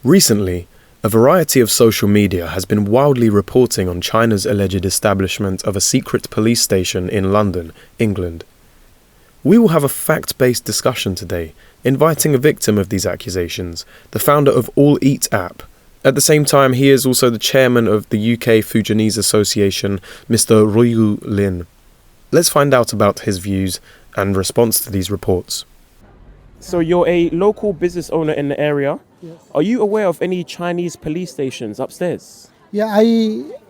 Recently, a variety of social media has been wildly reporting on China's alleged establishment of a secret police station in London, England. We will have a fact-based discussion today, inviting a victim of these accusations, the founder of All Eat app. At the same time, he is also the chairman of the UK Fujianese Association, Mr. Ruiyou Lin. Let's find out about his views and response to these reports. So you're a local business owner in the area. Yes. Are you aware of any Chinese police stations upstairs? Yeah,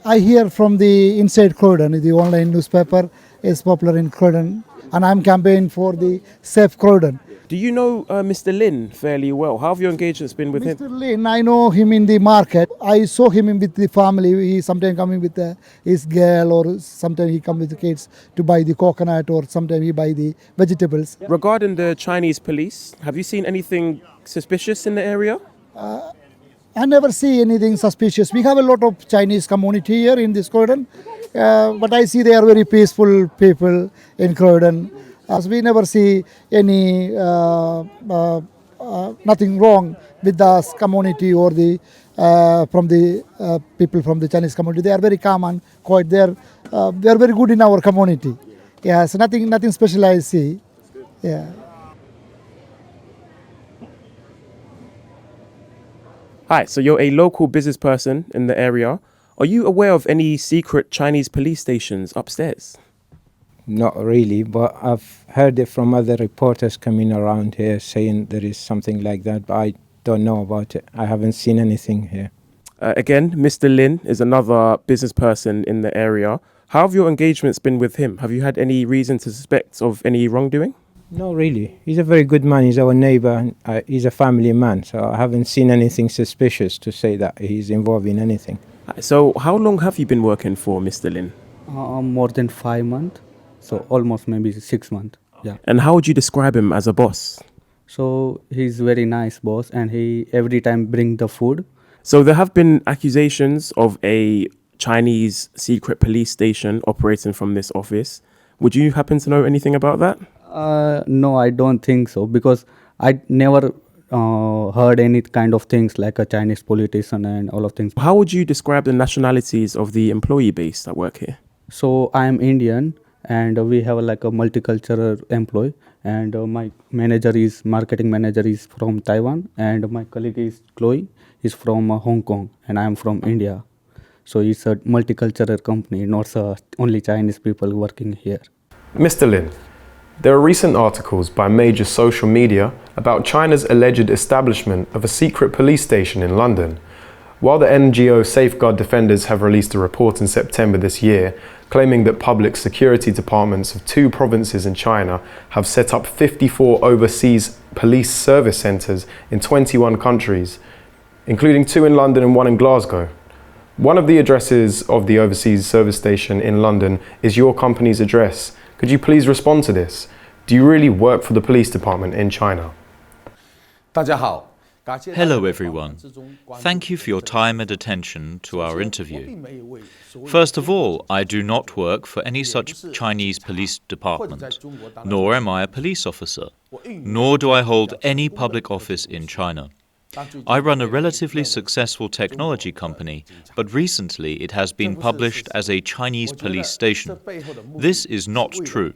I hear from the inside Croydon. The online newspaper is popular in Croydon, and I'm campaigning for the safe Croydon. Do you know Mr. Lin fairly well? How have your engagements been with him? Mr. Lin, I know him in the market. I saw him with the family. He sometimes coming with his girl, or sometimes he come with the kids to buy the coconut, or sometimes he buy the vegetables. Regarding the Chinese police, have you seen anything suspicious in the area? I never see anything suspicious. We have a lot of Chinese community here in this Croydon, but I see they are very peaceful people in Croydon. As we never see any nothing wrong with the community or the from the people from the Chinese community. They are very calm and quiet. They are very good in our community. Yeah, so nothing special I see. Yeah. Hi, so you're a local business person in the area. Are you aware of any secret Chinese police stations upstairs? Not really, but I've heard it from other reporters coming around here saying there is something like that, but I don't know about it. I haven't seen anything here. Again, Mr. Lin is another business person in the area. How have your engagements been with him? Have you had any reason to suspect of any wrongdoing? No, really. He's a very good man. He's our neighbour. And, he's a family man, so I haven't seen anything suspicious to say that he's involved in anything. So how long have you been working for Mr. Lin? More than 5 months. So almost maybe 6 months. Yeah. And how would you describe him as a boss? So he's very nice boss, and he every time bring the food. So there have been accusations of a Chinese secret police station operating from this office. Would you happen to know anything about that? No, I don't think so, because I never heard any kind of things like a Chinese politician and all of things. How would you describe the nationalities of the employee base that work here? So I am Indian, and we have like a multicultural employee, and my marketing manager is from Taiwan, and my colleague is Chloe is from Hong Kong, and I am from India. So it's a multicultural company, not only Chinese people working here. Mr. Lin, there are recent articles by major social media about China's alleged establishment of a secret police station in London. While the NGO Safeguard Defenders have released a report in September this year, claiming that public security departments of 2 provinces in China have set up 54 overseas police service centres in 21 countries, including 2 in London and 1 in Glasgow. One of the addresses of the overseas service station in London is your company's address. Could you please respond to this? Do you really work for the police department in China? Hello everyone. Thank you for your time and attention to our interview. First of all, I do not work for any such Chinese police department, nor am I a police officer, nor do I hold any public office in China. I run a relatively successful technology company, but recently it has been published as a Chinese police station. This is not true.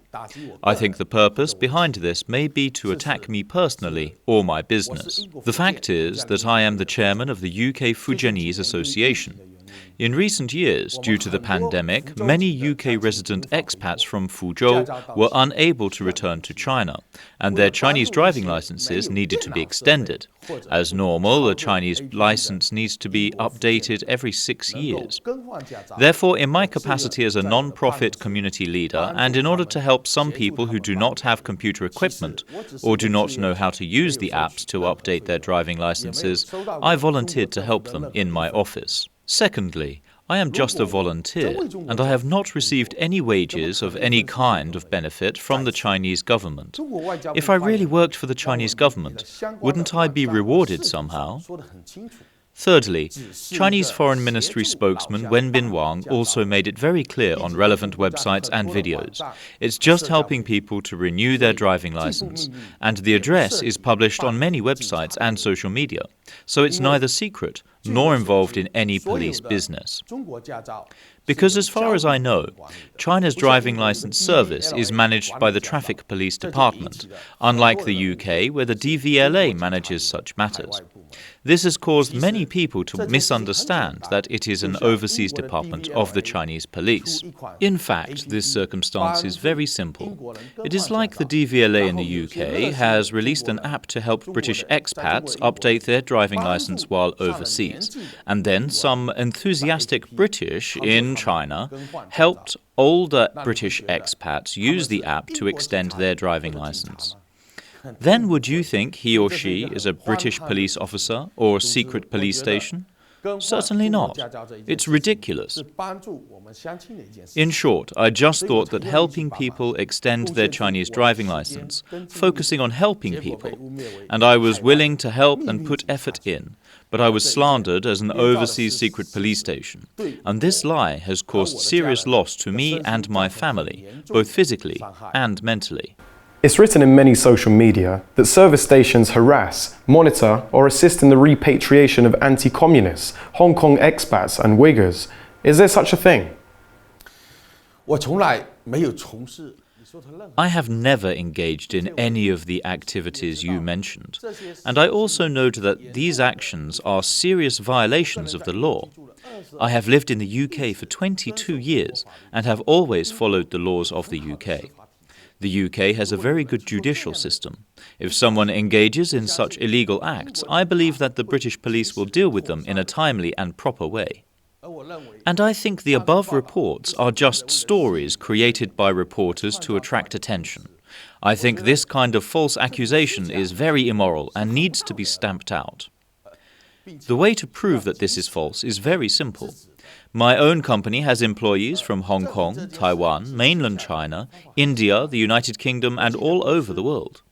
I think the purpose behind this may be to attack me personally or my business. The fact is that I am the chairman of the UK Fujianese Association. In recent years, due to the pandemic, many UK resident expats from Fuzhou were unable to return to China, and their Chinese driving licenses needed to be extended. As normal, a Chinese license needs to be updated every 6 years. Therefore, in my capacity as a non-profit community leader, and in order to help some people who do not have computer equipment or do not know how to use the apps to update their driving licenses, I volunteered to help them in my office. Secondly, I am just a volunteer, and I have not received any wages of any kind of benefit from the Chinese government. If I really worked for the Chinese government, wouldn't I be rewarded somehow? Thirdly, Chinese Foreign Ministry spokesman Wenbin Wang also made it very clear on relevant websites and videos. It's just helping people to renew their driving license, and the address is published on many websites and social media, so it's neither secret nor involved in any police business. Because as far as I know, China's driving license service is managed by the Traffic Police Department, unlike the UK where the DVLA manages such matters. This has caused many people to misunderstand that it is an overseas department of the Chinese police. In fact, this circumstance is very simple. It is like the DVLA in the UK has released an app to help British expats update their driving license while overseas, and then some enthusiastic British in China helped older British expats use the app to extend their driving license. Then would you think he or she is a British police officer or secret police station? Certainly not. It's ridiculous. In short, I just thought that helping people extend their Chinese driving license, focusing on helping people, and I was willing to help and put effort in, but I was slandered as an overseas secret police station, and this lie has caused serious loss to me and my family, both physically and mentally. It's written in many social media that service stations harass, monitor, or assist in the repatriation of anti-communists, Hong Kong expats and Uyghurs. Is there such a thing? I have never engaged in any of the activities you mentioned, and I also note that these actions are serious violations of the law. I have lived in the UK for 22 years and have always followed the laws of the UK. The UK has a very good judicial system. If someone engages in such illegal acts, I believe that the British police will deal with them in a timely and proper way. And I think the above reports are just stories created by reporters to attract attention. I think this kind of false accusation is very immoral and needs to be stamped out. The way to prove that this is false is very simple. My own company has employees from Hong Kong, Taiwan, mainland China, India, the United Kingdom, and all over the world.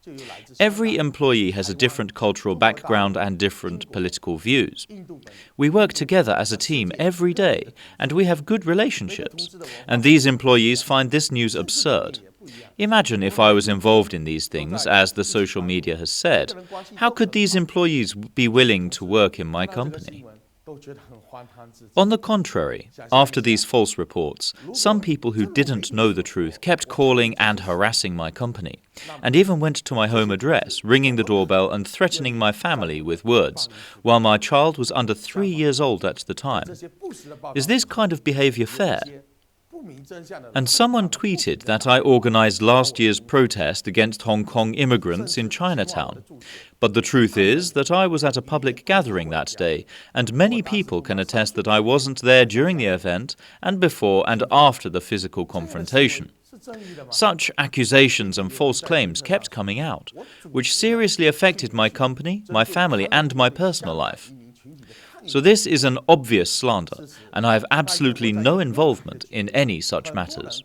Every employee has a different cultural background and different political views. We work together as a team every day, and we have good relationships. And these employees find this news absurd. Imagine if I was involved in these things, as the social media has said. How could these employees be willing to work in my company? On the contrary, after these false reports, some people who didn't know the truth kept calling and harassing my company, and even went to my home address, ringing the doorbell and threatening my family with words, while my child was under 3 years old at the time. Is this kind of behavior fair? And someone tweeted that I organized last year's protest against Hong Kong immigrants in Chinatown. But the truth is that I was at a public gathering that day, and many people can attest that I wasn't there during the event and before and after the physical confrontation. Such accusations and false claims kept coming out, which seriously affected my company, my family, and my personal life. So this is an obvious slander, and I have absolutely no involvement in any such matters.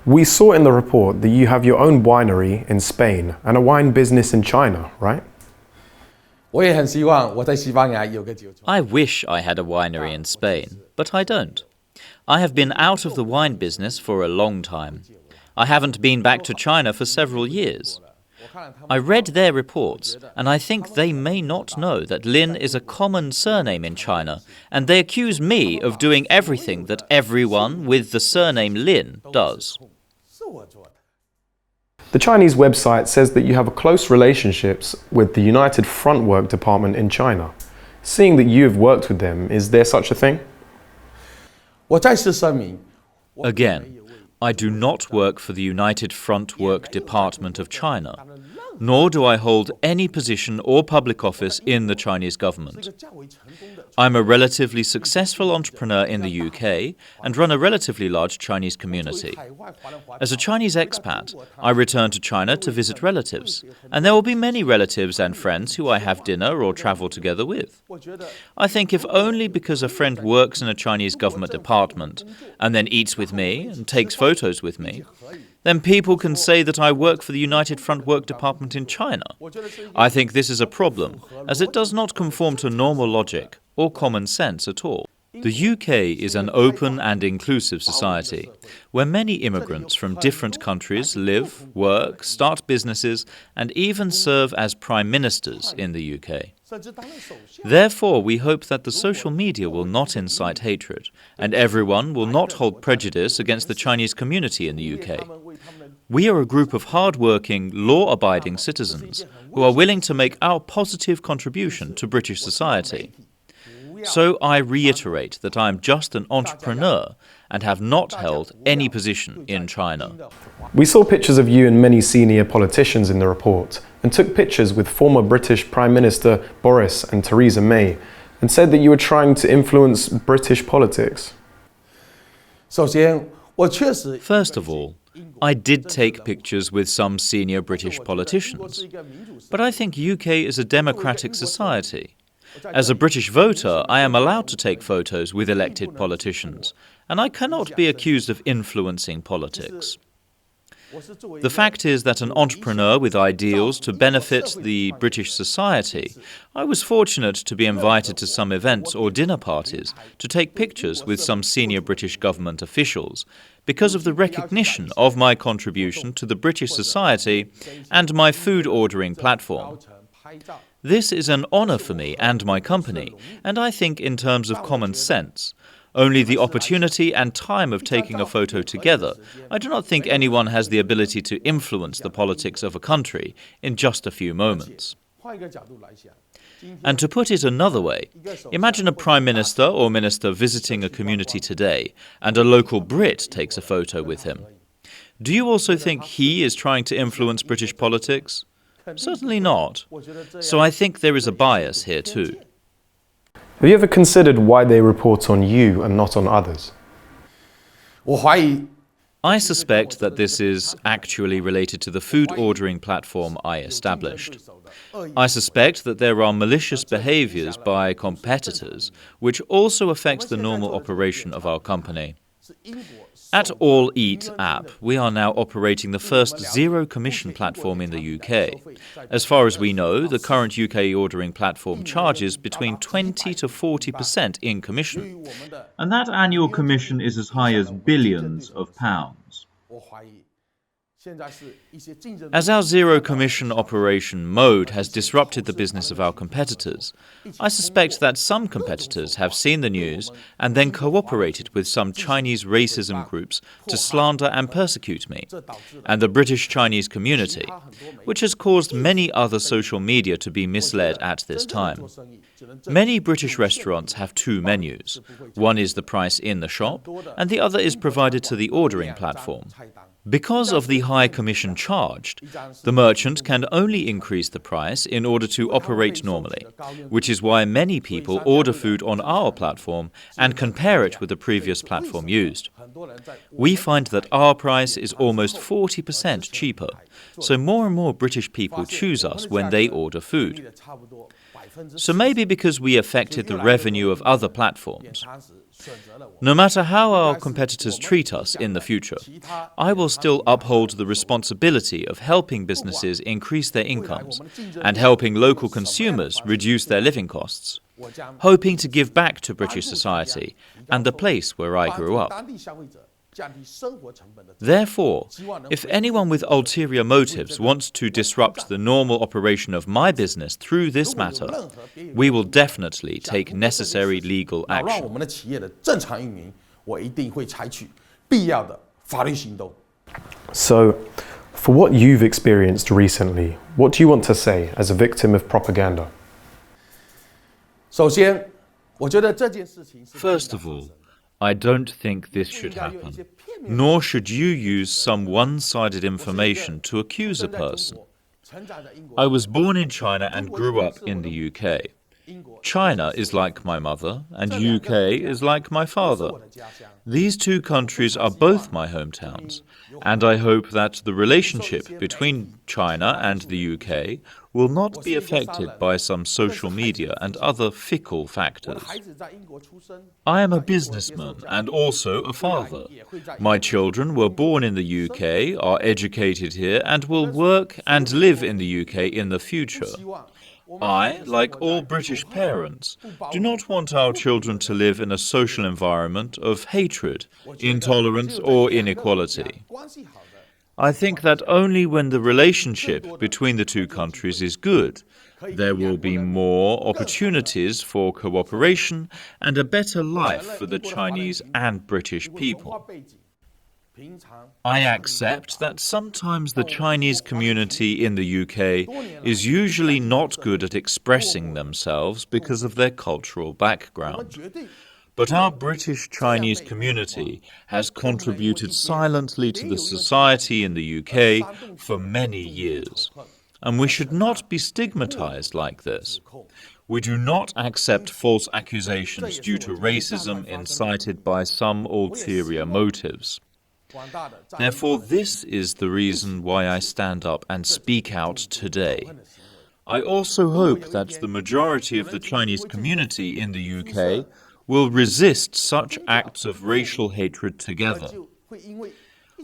We saw in the report that you have your own winery in Spain and a wine business in China, right? I wish I had a winery in Spain, but I don't. I have been out of the wine business for a long time. I haven't been back to China for several years. I read their reports, and I think they may not know that Lin is a common surname in China, and they accuse me of doing everything that everyone with the surname Lin does. The Chinese website says that you have close relationships with the United Front Work Department in China. Seeing that you have worked with them, is there such a thing? Again, I do not work for the United Front Work Department of China, nor do I hold any position or public office in the Chinese government. I'm a relatively successful entrepreneur in the UK and run a relatively large Chinese community. As a Chinese expat, I return to China to visit relatives, and there will be many relatives and friends who I have dinner or travel together with. I think if only because a friend works in a Chinese government department and then eats with me and takes photos with me, then people can say that I work for the United Front Work Department in China. I think this is a problem, as it does not conform to normal logic or common sense at all. The UK is an open and inclusive society, where many immigrants from different countries live, work, start businesses, and even serve as prime ministers in the UK. Therefore, we hope that the social media will not incite hatred, and everyone will not hold prejudice against the Chinese community in the UK. We are a group of hard-working, law-abiding citizens who are willing to make our positive contribution to British society. So I reiterate that I am just an entrepreneur and have not held any position in China. We saw pictures of you and many senior politicians in the report and took pictures with former British Prime Minister Boris and Theresa May and said that you were trying to influence British politics. First of all, I did take pictures with some senior British politicians, but I think UK is a democratic society. As a British voter, I am allowed to take photos with elected politicians, and I cannot be accused of influencing politics. The fact is that an entrepreneur with ideals to benefit the British society, I was fortunate to be invited to some events or dinner parties to take pictures with some senior British government officials because of the recognition of my contribution to the British society and my food ordering platform. This is an honour for me and my company, and I think in terms of common sense. Only the opportunity and time of taking a photo together, I do not think anyone has the ability to influence the politics of a country in just a few moments. And to put it another way, imagine a Prime Minister or Minister visiting a community today, and a local Brit takes a photo with him. Do you also think he is trying to influence British politics? Certainly not. So I think there is a bias here too. Have you ever considered why they report on you and not on others? I suspect that this is actually related to the food ordering platform I established. I suspect that there are malicious behaviours by competitors which also affect the normal operation of our company. At All Eat app, we are now operating the first zero-commission platform in the UK. As far as we know, the current UK ordering platform charges between 20 to 40% in commission. And that annual commission is as high as billions of pounds. As our zero-commission operation mode has disrupted the business of our competitors, I suspect that some competitors have seen the news and then cooperated with some Chinese racism groups to slander and persecute me, and the British-Chinese community, which has caused many other social media to be misled at this time. Many British restaurants have two menus. One is the price in the shop, and the other is provided to the ordering platform. Because of the high commission charged, the merchant can only increase the price in order to operate normally, which is why many people order food on our platform and compare it with the previous platform used. We find that our price is almost 40% cheaper, so more and more British people choose us when they order food. So maybe because we affected the revenue of other platforms. No matter how our competitors treat us in the future, I will still uphold the responsibility of helping businesses increase their incomes and helping local consumers reduce their living costs, hoping to give back to British society and the place where I grew up. Therefore, if anyone with ulterior motives wants to disrupt the normal operation of my business through this matter, we will definitely take necessary legal action. So, for what you've experienced recently, what do you want to say as a victim of propaganda? First of all, I don't think this should happen, nor should you use some one-sided information to accuse a person. I was born in China and grew up in the UK. China is like my mother, and UK is like my father. These two countries are both my hometowns, and I hope that the relationship between China and the UK will not be affected by some social media and other fickle factors. I am a businessman and also a father. My children were born in the UK, are educated here, and will work and live in the UK in the future. I, like all British parents, do not want our children to live in a social environment of hatred, intolerance, or inequality. I think that only when the relationship between the two countries is good, there will be more opportunities for cooperation and a better life for the Chinese and British people. I accept that sometimes the Chinese community in the UK is usually not good at expressing themselves because of their cultural background. But our British Chinese community has contributed silently to the society in the UK for many years, and we should not be stigmatized like this. We do not accept false accusations due to racism incited by some ulterior motives. Therefore, this is the reason why I stand up and speak out today. I also hope that the majority of the Chinese community in the UK will resist such acts of racial hatred together.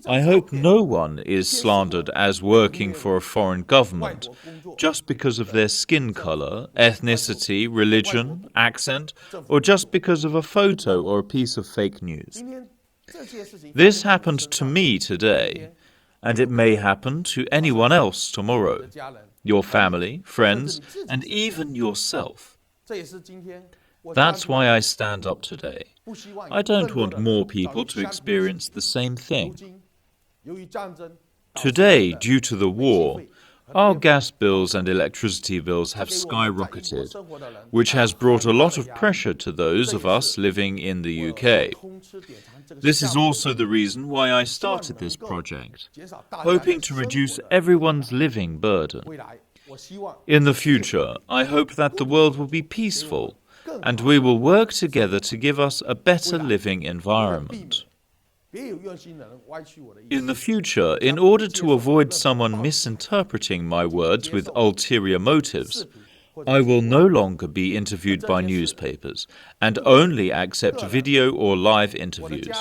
I hope no one is slandered as working for a foreign government just because of their skin color, ethnicity, religion, accent, or just because of a photo or a piece of fake news. This happened to me today, and it may happen to anyone else tomorrow, your family, friends, and even yourself. That's why I stand up today. I don't want more people to experience the same thing. Today, due to the war, our gas bills and electricity bills have skyrocketed, which has brought a lot of pressure to those of us living in the UK. This is also the reason why I started this project, hoping to reduce everyone's living burden. In the future, I hope that the world will be peaceful, and we will work together to give us a better living environment. In the future, in order to avoid someone misinterpreting my words with ulterior motives, I will no longer be interviewed by newspapers and only accept video or live interviews.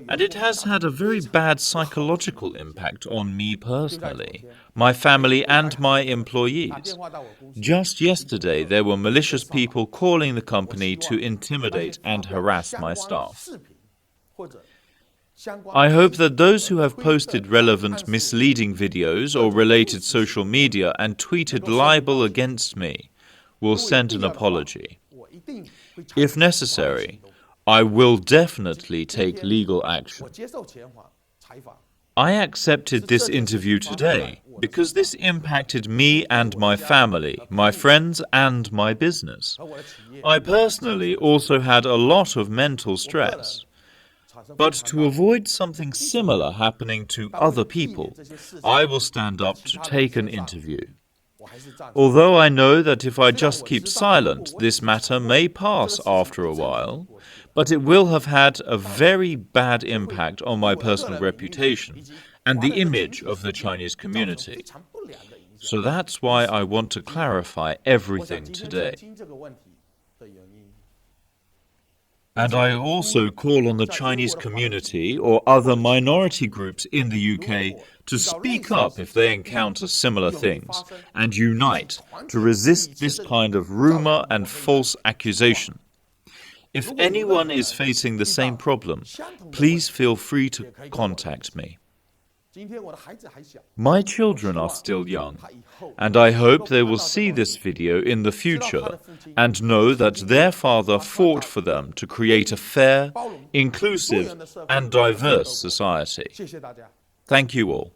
And it has had a very bad psychological impact on me personally, my family and my employees. Just yesterday, there were malicious people calling the company to intimidate and harass my staff. I hope that those who have posted relevant misleading videos or related social media and tweeted libel against me will send an apology. If necessary, I will definitely take legal action. I accepted this interview today because this impacted me and my family, my friends and my business. I personally also had a lot of mental stress. But to avoid something similar happening to other people, I will stand up to take an interview. Although I know that if I just keep silent, this matter may pass after a while, but it will have had a very bad impact on my personal reputation and the image of the Chinese community. So that's why I want to clarify everything today. And I also call on the Chinese community or other minority groups in the UK to speak up if they encounter similar things and unite to resist this kind of rumour and false accusation. If anyone is facing the same problem, please feel free to contact me. My children are still young, and I hope they will see this video in the future and know that their father fought for them to create a fair, inclusive, and diverse society. Thank you all.